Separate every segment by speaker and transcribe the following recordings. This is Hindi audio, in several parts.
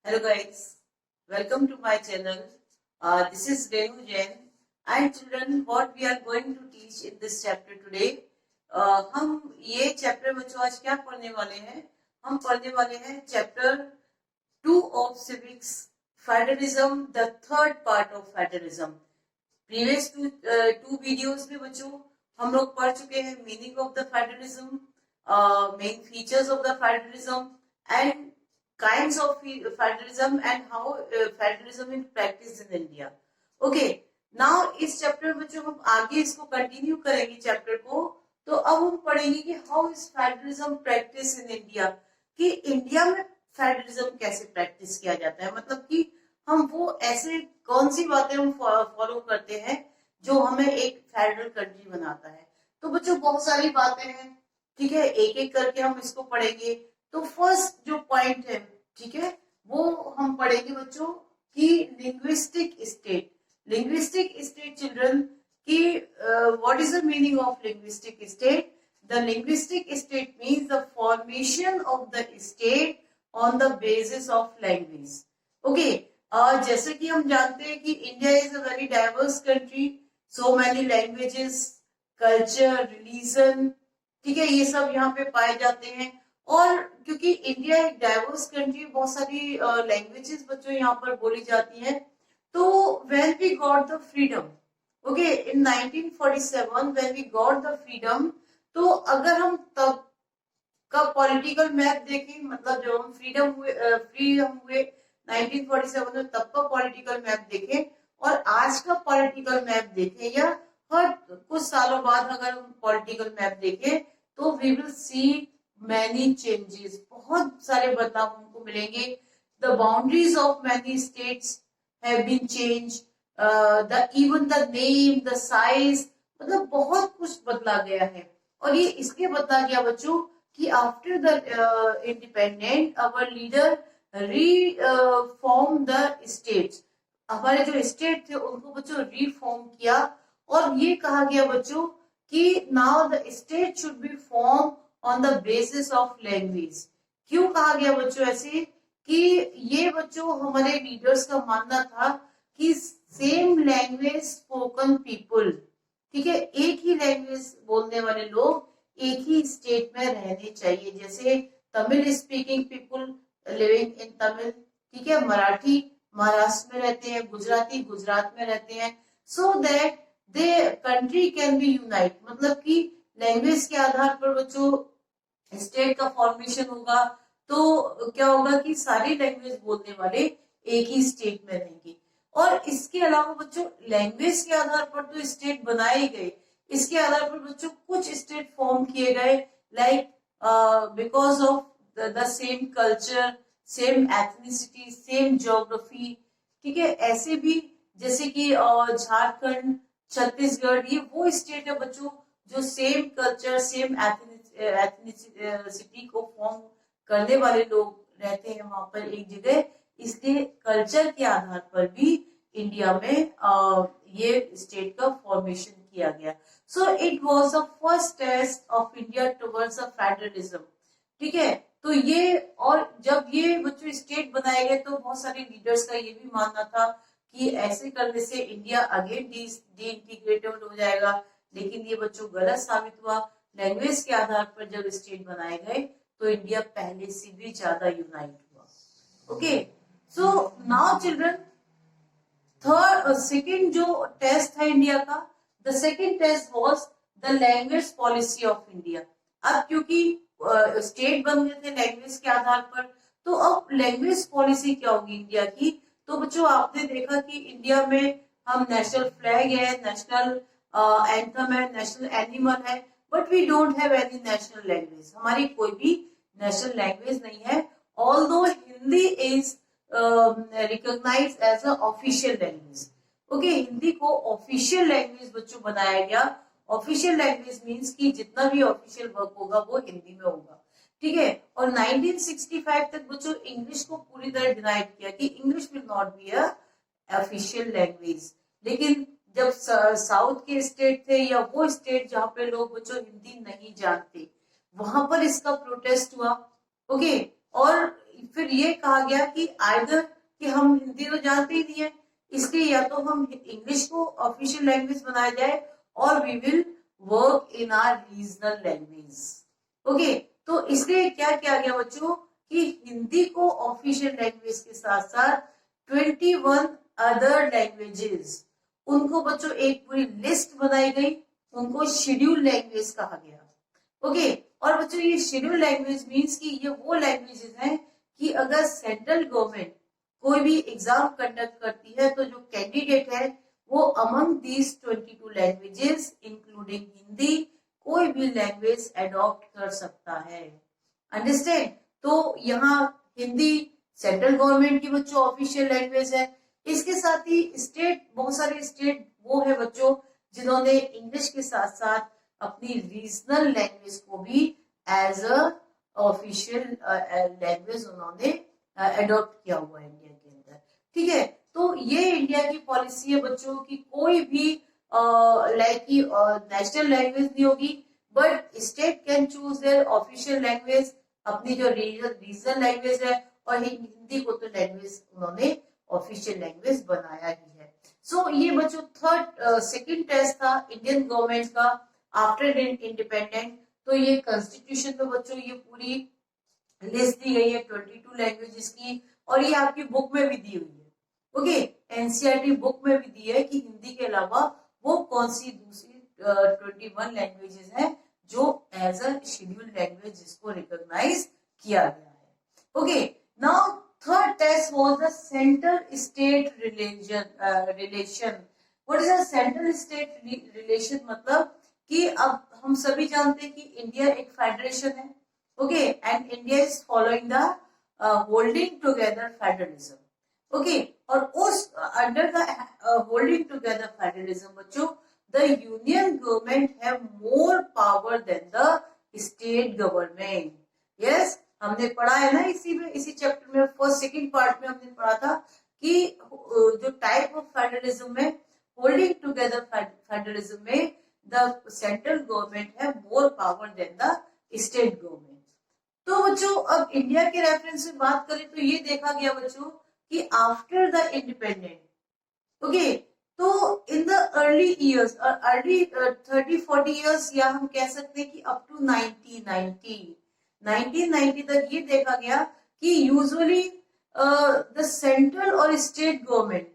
Speaker 1: Hello guys, welcome to my channel. This is Renu Jain and children, what we are going to teach in this chapter today. हम ये चैप्टर बच्चों आज क्या पढ़ने वाले हैं? हम पढ़ने वाले हैं chapter 2 of civics, federalism, the third part of federalism. Previous two videos में बच्चों हम लोग पढ़ चुके हैं meaning of the federalism, main features of the federalism and kinds of federalism and how federalism is practiced in India. Okay, now इस चैप्टर में जो हम आगे इसको कंटिन्यू करेंगे चैप्टर को, तो अब हम पढ़ेंगे कि how is federalism practice in India, कि इंडिया में फेडरलिज्म कैसे प्रैक्टिस किया जाता है, मतलब कि हम वो ऐसे कौन सी बातें हम फॉलो करते हैं जो हमें एक फेडरल कंट्री बनाता है. तो बच्चों बहुत सारी बातें हैं, ठीक है, एक एक करके हम इसको पढ़ेंगे. तो फर्स्ट जो पॉइंट है, ठीक है, वो हम पढ़ेंगे बच्चों कि linguistic state. Linguistic state children की what is the meaning of linguistic state? The linguistic state means the formation of the state on the basis of language. Okay, जैसे कि हम जानते हैं कि India is a very diverse country, so many languages, culture, religion, ठीक है, ये सब यहाँ पे पाए जाते हैं. और क्योंकि इंडिया एक डाइवर्स कंट्री, बहुत सारी लैंग्वेजेस बच्चों यहाँ पर बोली जाती हैं. तो when we got the freedom, okay, in 1947 when we got the freedom, तो अगर हम तब का पॉलिटिकल मैप देखें, मतलब जब हम फ्री हम हुए 1947 में, तब का पॉलिटिकल मैप देखें और आज का पॉलिटिकल मैप देखें, या हर कुछ सालों बाद अगर हम पॉलिटिकल मैप देखें, तो we will see many changes, बहुत सारे बदलाव हमको मिलेंगे. The boundaries of many states have been changed, even the name, the size, मतलब बहुत कुछ बदला गया है. और ये इसलिए बदला गया बच्चों कि after the independent our leader reform the states. हमारे जो स्टेट थे उनको बच्चों रीफॉर्म किया, और ये कहा गया बच्चों कि now the state should be form on the basis of language. क्यों कहा गया बच्चों ऐसे? कि ये बच्चों हमारे लीडर्स का मानना था कि सेम लैंग्वेज स्पोकन पीपुल, ठीक है, एक ही लैंग्वेज बोलने वाले लोग एक ही स्टेट में रहने चाहिए. जैसे Tamil speaking people living in Tamil, ठीक है, मराठी महाराष्ट्र में रहते हैं, गुजराती गुजरात में रहते हैं, so that they country can be unite. मतलब कि लैंग्वेज के आधार पर बच्चों स्टेट का फॉर्मेशन होगा, तो क्या होगा कि सारी लैंग्वेज बोलने वाले एक ही स्टेट में रहेंगे. और इसके अलावा बच्चों लैंग्वेज के आधार पर तो स्टेट बनाए गए, इसके आधार पर बच्चों कुछ स्टेट फॉर्म किए गए, like because of the same culture, same ethnicity, same geography, ठीक है. ऐसे भी जैसे कि झारखंड, छत्तीसगढ़, ये वो स्टेट है बच्चों जो सेम कल्चर, सेम एथनिसिटी को फॉर्म करने वाले लोग रहते हैं वहां पर एक जगह. इसलिए कल्चर के आधार पर भी इंडिया में ये स्टेट का फॉर्मेशन किया गया. So it was the first test of India towards a federalism, ठीक है. तो ये, और जब ये बच्चों स्टेट बनाए गए तो बहुत सारे लीडर्स का ये भी मानना था कि ऐसे करने से इंडिया अगेन डी इंटीग्रेटेड हो जाएगा, लेकिन ये बच्चों गलत साबित हुआ. लैंग्वेज के आधार पर जब स्टेट बनाए गए तो इंडिया पहले से भी ज्यादा यूनाइट हुआ. Okay, so now children, third second जो टेस्ट है इंडिया का, the second test was the language policy of India. अब क्योंकि स्टेट बन गए थे लैंग्वेज के आधार पर, तो अब लैंग्वेज पॉलिसी क्या होगी इंडिया की? तो बच्चों आपने देखा कि इंडिया में हम नेशनल फ्लैग है, नेशनल एंथम है, नेशनल एनिमल है, but we don't have any national language. हमारी कोई भी नेशनल लैंग्वेज नहीं है, although Hindi is recognise as a official language. Okay, Hindi को ऑफिशियल लैंग्वेज बच्चों बनाया गया. ऑफिशियल लैंग्वेज मीन्स कि जितना भी ऑफिशियल वर्क होगा वो हिंदी में होगा, ठीक है. और 1965 तक बच्चों इंग्लिश को पूरी तरह डिनाइड किया कि English will not be a official language. लेकिन जब साउथ के स्टेट थे या वो स्टेट जहां पे लोग बच्चों हिंदी नहीं जानते, वहां पर इसका प्रोटेस्ट हुआ. ओके, और फिर ये कहा गया कि आइदर कि हम हिंदी तो जानते ही नहीं है, इसलिए या तो हम इंग्लिश को ऑफिशियल लैंग्वेज बनाया जाए और we will work in our regional language. Okay, तो इसलिए क्या किया गया बच्चों कि हिंदी को ऑफिशियल लैंग्वेज के साथ साथ 21 अदर लैंग्वेजेस, उनको बच्चों एक पूरी लिस्ट बनाई गई, उनको शेड्यूल लैंग्वेज कहा गया। ओके, और बच्चों ये शेड्यूल लैंग्वेज मींस कि ये वो लैंग्वेजेस हैं कि अगर सेंट्रल गवर्नमेंट कोई भी एग्जाम कंडक्ट करती है तो जो कैंडिडेट है वो among these 22 languages including Hindi कोई भी लैंग्वेज एडॉप्ट कर सकता है। अंडरस्टैंड? तो यहाँ हिंदी सेंट्रल गवर्नमेंट की बच्चों ऑफिशियल लैंग्वेज है। इसके साथ ही स्टेट, बहुत सारे स्टेट वो है बच्चों जिन्होंने इंग्लिश के साथ साथ अपनी रीजनल लैंग्वेज को भी एज अ ऑफिशियल लैंग्वेज उन्होंने एडॉप्ट किया हुआ है इंडिया के अंदर। ठीक है, तो ये इंडिया की पॉलिसी है बच्चों की कोई भी लाइक की नेशनल लैंग्वेज नहीं होगी, but state can choose there official language, अपनी जो रीजनल लैंग्वेज है, और हिंदी को तो लैंग्वेज उन्होंने ऑफिशियल लैंग्वेज बनाया ही है। सो ये बच्चों सेकंड टेस्ट था इंडियन गवर्नमेंट का आफ्टर इंडिपेंडेंट। तो ये कॉन्स्टिट्यूशन में बच्चों ये पूरी लिस्ट दी गई है 22 लैंग्वेजेस की, और ये आपकी बुक में भी दी हुई है। ओके, एनसीईआरटी बुक में भी दी है कि हिंदी के अलावा वो कौन सी दूसरी 21 लैंग्वेजेस हैं जो एज अ शेड्यूल्ड लैंग्वेज जिसको रिकॉग्नाइज किया गया है। Okay, now third test was the central state relation. What is a central state relation? मतलब कि अब हम सभी जानते हैं कि इंडिया एक फेडरेशन है। Okay, and India is following the holding together federalism. Okay, और उस under the holding together federalism बच्चों the union government have more power than the state government. Yes, हमने पढ़ा है ना इसी चैप्टर में फर्स्ट सेकंड पार्ट में हमने पढ़ा था कि जो टाइप ऑफ फेडरलिज्म में होल्डिंग टुगेदर फेडरलिज्म में द सेंट्रल गवर्नमेंट है more power than the state government. तो बच्चों अब इंडिया के रेफरेंस में बात करें तो ये देखा गया बच्चों कि आफ्टर द इंडिपेंडेंट, ओके, तो in the early years, early 30-40 years, या हम कह सकते हैं कि अप टू 1990 तक ये देखा गया कि यूजुअली द सेंट्रल और स्टेट गवर्नमेंट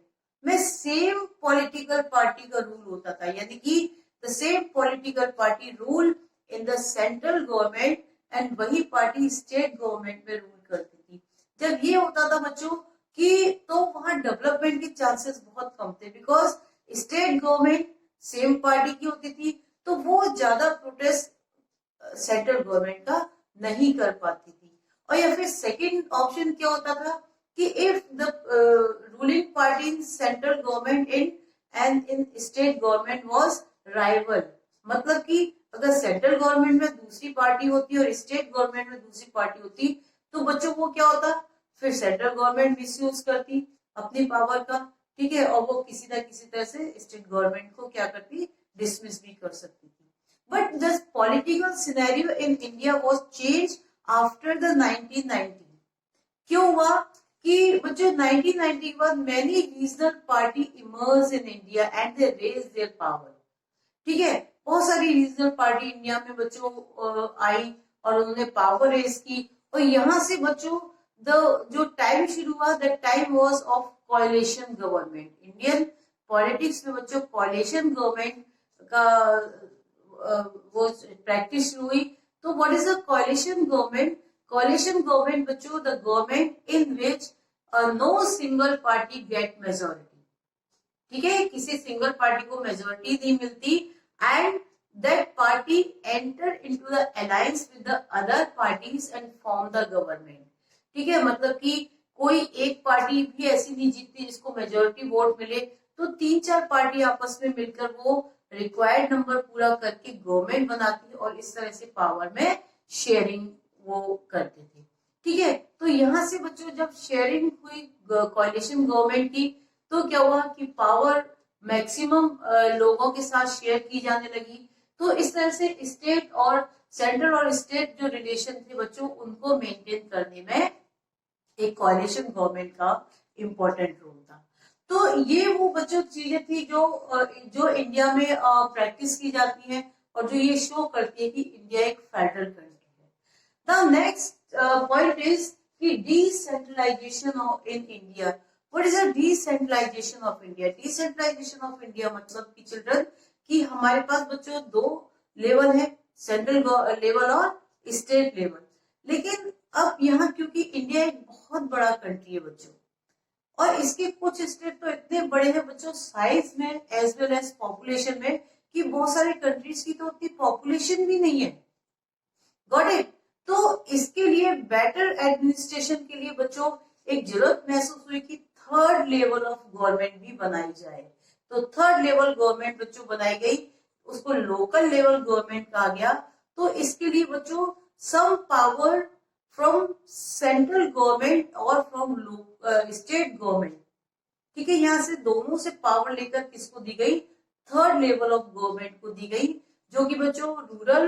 Speaker 1: में सेम पॉलिटिकल पार्टी का रूल होता था, यानी कि the same political party rule in the central government and वही पार्टी स्टेट गवर्नमेंट में रूल करती थी। जब ये होता था बच्चों कि तो वहां डेवलपमेंट के चांसेस बहुत कम थे, because state government same party की होती थी, तो वो ज्यादा प्रोटेस्ट सेंट्रल गवर्नमेंट का नहीं कर पाती थी। और या फिर सेकंड ऑप्शन क्या होता था कि if the ruling party in central government and in state government was rival, मतलब कि अगर सेंट्रल गवर्नमेंट में दूसरी पार्टी होती और स्टेट गवर्नमेंट में दूसरी पार्टी होती तो बच्चों को क्या होता, फिर सेंट्रल गवर्नमेंट मिसयूज करती अपनी पावर का, ठीक है, और वो किसी न किसी तरह से स्टेट गवर्नमेंट को क्या करती, डिसमिस भी कर सकती थी। But the political scenario in India was change after the 1990। क्यों हुआ कि बच्चों 1990 के बाद many regional party emerge in India and they raise their power. ठीक है, बहुत सारी रीजनल पार्टी इंडिया में बच्चों आई और उन्होंने पावर रेज की, और यहाँ से बच्चों जो टाइम शुरू हुआ the time was of कोalition government. Indian politics में बच्चों कोalition गवर्नमेंट का वो प्रैक्टिस शुरू हुई। तो what is a coalition government? Coalition government बच्चों the government in which no single party get majority. ठीक है, किसी सिंगल पार्टी को मेजोरिटी नहीं मिलती, and that party enter into the alliance with the other parties and form the government। ठीक है, मतलब कि कोई एक पार्टी भी ऐसी नहीं जीतती जिसको मेजोरिटी वोट मिले, तो 3-4 पार्टी आपस में मिलकर वो रिक्वायर्ड नंबर पूरा करके गवर्नमेंट बनाती है और इस तरह से पावर में शेयरिंग वो करते थे। ठीक है, तो यहाँ से बच्चों जब शेयरिंग हुई कोalition गवर्नमेंट की तो क्या हुआ कि पावर मैक्सिमम लोगों के साथ शेयर की जाने लगी। तो इस तरह से स्टेट और सेंट्रल और स्टेट जो रिलेशन थे बच्चों उनको मेंटेन करने में एक कोalition गवर्नमेंट का इम्पोर्टेंट रोल था। तो ये वो बच्चों चीजें थी जो इंडिया में प्रैक्टिस की जाती है और जो ये शो करती है कि इंडिया एक फेडरल कंट्री है। द नेक्स्ट पॉइंट इज कि decentralisation in India. What is a decentralisation of India? Decentralisation of India मतलब कि चिल्ड्रन कि हमारे पास बच्चों दो लेवल है, सेंट्रल लेवल और स्टेट लेवल। लेकिन अब यहाँ क्योंकि इंडिया एक बहुत बड़ा कंट्री है बच्चों, और इसके कुछ स्टेट तो इतने बड़े हैं बच्चों साइज में एज वेल एज पॉपुलेशन में कि बहुत सारे कंट्रीज की तो उतनी पॉपुलेशन भी नहीं है। Got it? तो इसके लिए बेटर एडमिनिस्ट्रेशन के लिए बच्चों एक जरूरत महसूस हुई कि थर्ड लेवल ऑफ गवर्नमेंट भी बनाई जाए। तो थर्ड लेवल गवर्नमेंट बच्चों बनाई गई, उसको लोकल लेवल गवर्नमेंट कहा गया। तो इसके लिए बच्चों some power from central government और फ्रॉम स्टेट गवर्नमेंट, ठीक है, यहाँ से दोनों से पावर लेकर किसको दी गई? थर्ड लेवल ऑफ गवर्नमेंट को दी गई, जो कि बच्चों रूरल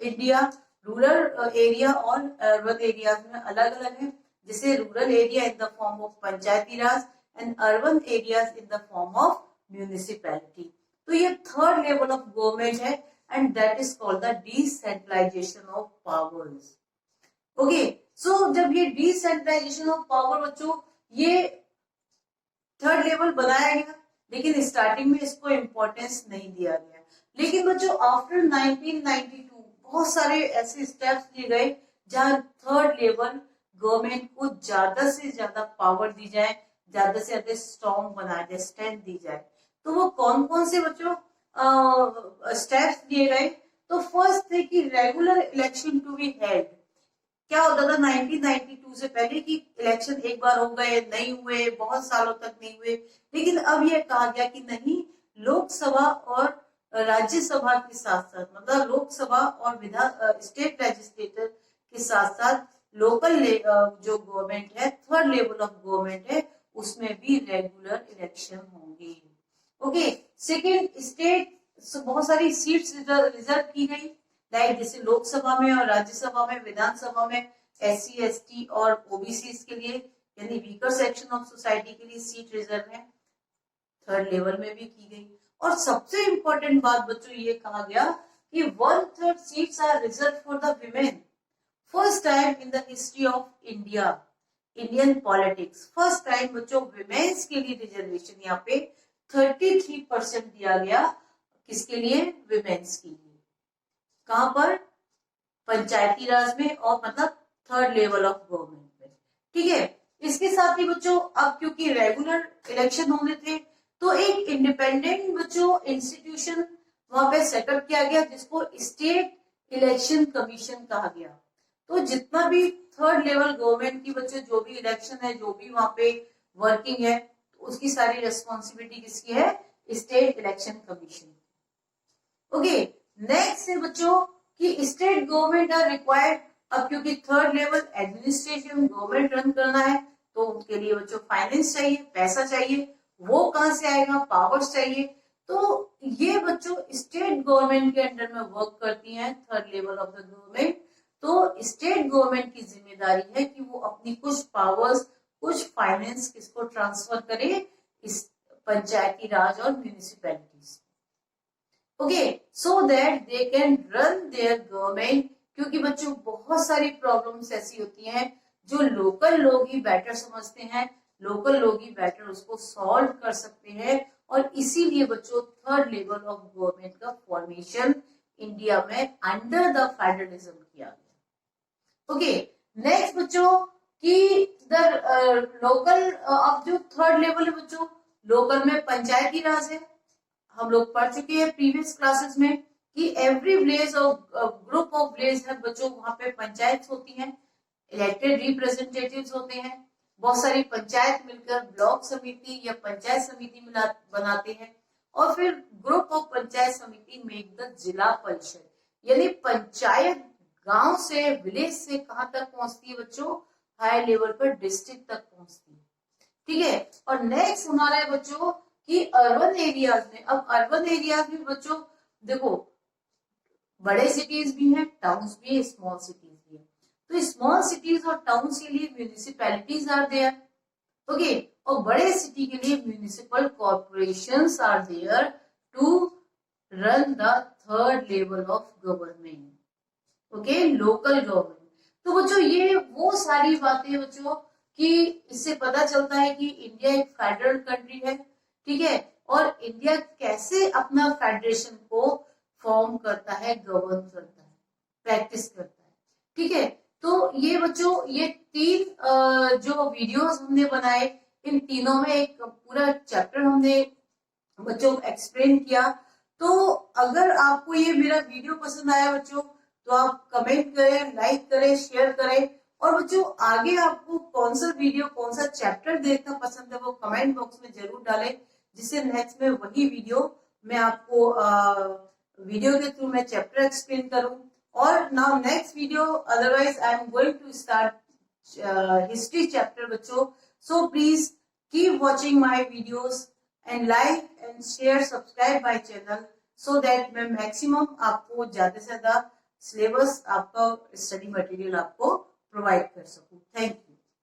Speaker 1: इंडिया, रूरल एरिया और अर्बन एरियाज में अलग अलग है। जैसे rural area in the form of panchayati raj and urban areas in the form of municipality. तो ये थर्ड लेवल ऑफ गवर्नमेंट है and that is called the decentralisation of powers. Okay, so जब ये डिसेंट्रलाइजेशन ऑफ पावर बच्चों ये थर्ड लेवल बनाया गया, लेकिन स्टार्टिंग में इसको इम्पोर्टेंस नहीं दिया गया। लेकिन बच्चों आफ्टर 1992 बहुत सारे ऐसे स्टेप्स लिए गए जहां थर्ड लेवल गवर्नमेंट को ज्यादा से ज्यादा पावर दी जाए, ज्यादा से ज्यादा स्ट्रॉन्ग बनाया जाए, स्ट्रेंथ दी जाए। तो वो कौन कौन से बच्चों स्टेप्स दिए गए? तो फर्स्ट थे कि regular election to be held. क्या होता था 1992 से पहले कि इलेक्शन एक बार हो गए, नहीं हुए, बहुत सालों तक नहीं हुए। लेकिन अब यह कहा गया कि नहीं, लोकसभा और राज्यसभा के साथ साथ मतलब लोकसभा और विधान स्टेट लेजिस्लेटर के साथ साथ लोकल जो गवर्नमेंट है, थर्ड लेवल ऑफ गवर्नमेंट है, उसमें भी रेगुलर इलेक्शन होंगे। ओके, सेकेंड स्टेट बहुत सारी सीट्स रिजर्व की गई, लाइक जैसे लोकसभा में और राज्यसभा में, विधानसभा में SC ST और OBC के लिए यानी वीकर सेक्शन ऑफ सोसाइटी के लिए सीट रिजर्व है, थर्ड लेवल में भी की गई। और सबसे इंपॉर्टेंट बात बच्चों ये कहा गया कि 1/3 seats are reserved for the women. First time in the history of India, Indian politics, first time बच्चों विमेन्स के लिए रिजर्वेशन यहाँ पे 33% दिया गया। किसके लिए? विमेन्स के लिए। कहां पर? पंचायती राज में और मतलब थर्ड लेवल ऑफ गवर्नमेंट में, ठीक है। इसके साथ ही बच्चों अब क्योंकि रेगुलर इलेक्शन होने थे तो एक इंडिपेंडेंट बच्चों इंस्टीट्यूशन वहां पे सेटअप किया गया जिसको स्टेट इलेक्शन कमीशन कहा गया। तो जितना भी थर्ड लेवल गवर्नमेंट की बच्चों जो भी इलेक्शन है, जो भी वहां पे वर्किंग है, तो उसकी सारी रेस्पॉन्सिबिलिटी किसकी है? State election commission. Okay, next है बच्चों कि स्टेट गवर्नमेंट आर रिक्वायर्ड। अब क्योंकि third level administration government run करना है तो उनके लिए बच्चों फाइनेंस चाहिए, पैसा चाहिए। वो कहां से आएगा? पावर्स चाहिए। तो ये बच्चों स्टेट गवर्नमेंट के अंडर में वर्क करती हैं, third level of the government. तो स्टेट गवर्नमेंट की जिम्मेदारी है कि वो अपनी कुछ पावर्स, कुछ फाइनेंस किसको ट्रांसफर करे? इस पंचायती राज और municipalities. Okay, so that they can run there government. क्योंकि बच्चों बहुत सारी प्रॉब्लम्स ऐसी होती हैं जो लोकल लोग ही बेटर समझते हैं, लोकल लोग ही बेटर उसको सॉल्व कर सकते हैं, और इसीलिए बच्चों थर्ड लेवल ऑफ गवर्नमेंट का फॉर्मेशन इंडिया में अंडर द फेडरलिज्म किया गया। ओके, नेक्स्ट बच्चों कि द लोकल, अब जो थर्ड लेवल है बच्चों, लोकल में पंचायती राज है। हम लोग पढ़ चुके हैं प्रीवियस क्लासेस में कि एवरी विलेज और ग्रुप ऑफ विलेज है बच्चों, वहां पे पंचायत होती हैं, इलेक्टेड रिप्रेजेंटेटिव्स होते हैं। बहुत सारी पंचायत मिलकर ब्लॉक समिति या पंचायत समिति बनाते हैं, और फिर ग्रुप ऑफ पंचायत समिति मेक द जिला परिषद। यानी पंचायत गांव से, विलेज से कहां तक पहुंचती है बच्चों? हाई लेवल पर डिस्ट्रिक्ट तक पहुंचती है, ठीक है। और नेक्स्ट हमारा है बच्चों कि अर्बन एरियाज में। अब अर्बन एरियाज में बच्चों देखो बड़े सिटीज भी हैं, टाउन्स भी है, स्मॉल सिटीज भी है। तो स्मॉल सिटीज और टाउन्स के लिए म्यूनिसिपैलिटीज आर देयर, ओके, और बड़े सिटी के लिए municipal corporations are there to run the third level of government, okay, local government. तो बच्चों ये वो सारी बातें बच्चों कि इससे पता चलता है कि इंडिया एक फेडरल कंट्री है, ठीक है, और इंडिया कैसे अपना फेडरेशन को फॉर्म करता है, गवर्न करता है, प्रैक्टिस करता है, ठीक है। तो ये बच्चों ये तीन जो वीडियोस हमने बनाए, इन तीनों में एक पूरा चैप्टर हमने बच्चों एक्सप्लेन किया। तो अगर आपको ये मेरा वीडियो पसंद आया बच्चों तो आप कमेंट करें, लाइक करें, शेयर करें, और बच्चों आगे आपको कौन सा वीडियो, कौन सा चैप्टर देखना पसंद है वो कमेंट बॉक्स में जरूर डालें, जिससे नेक्स्ट में वही वीडियो मैं आपको वीडियो के थ्रू मैं चैप्टर एक्सप्लेन करूं। और now next video, otherwise I am going to start history chapter बच्चों। So please keep watching my videos and like and share, subscribe my channel, so that मैं मैक्सिमम आपको ज्यादा से ज्यादा सिलेबस, आपका स्टडी मटेरियल आपको प्रोवाइड कर सकूं। Thank you.